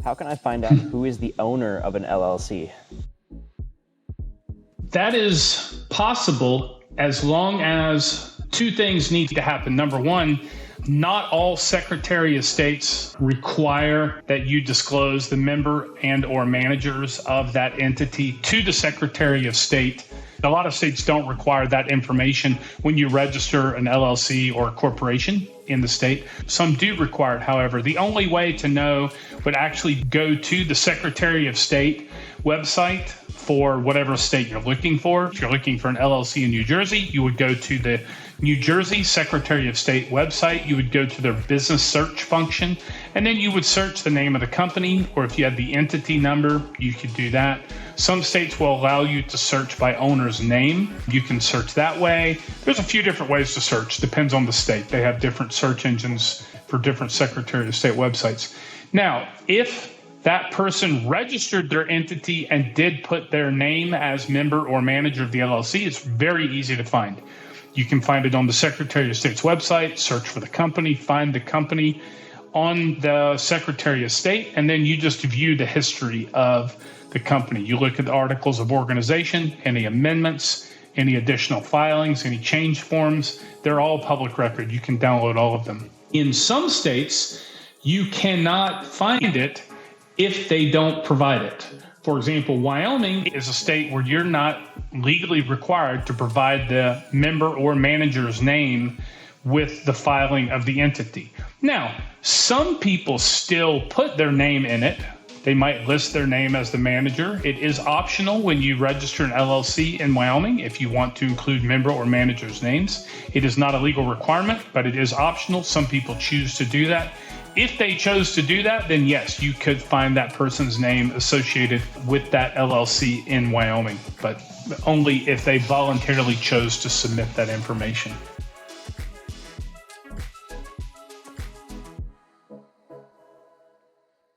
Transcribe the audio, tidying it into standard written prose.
how can I find out who is the owner of an LLC? That is possible as long as two things need to happen. Number one, not all Secretary of States require that you disclose the member and or managers of that entity to the Secretary of State. A lot of states don't require that information when you register an LLC or a corporation in the state. Some do require it, however. The only way to know would actually go to the Secretary of State website for whatever state you're looking for. If you're looking for an LLC in New Jersey, you would go to the New Jersey Secretary of State website. You would go to their business search function, and then you would search the name of the company, or if you had the entity number, you could do that. Some states will allow you to search by owner's name. You can search that way. There's a few different ways to search. Depends on the state. They have different search engines for different Secretary of State websites. Now, if that person registered their entity and did put their name as member or manager of the LLC, it's very easy to find. You can find it on the Secretary of State's website, search for the company, find the company on the Secretary of State, and then you just view the history of the company. You look at the articles of organization, any amendments, any additional filings, any change forms. They're all public record. You can download all of them. In some states, you cannot find it if they don't provide it. For example, Wyoming is a state where you're not legally required to provide the member or manager's name with the filing of the entity. Now, some people still put their name in it. They might list their name as the manager. It is optional when you register an LLC in Wyoming if you want to include member or manager's names. It is not a legal requirement, but it is optional. Some people choose to do that. If they chose to do that, then yes, you could find that person's name associated with that LLC in Wyoming, but only if they voluntarily chose to submit that information.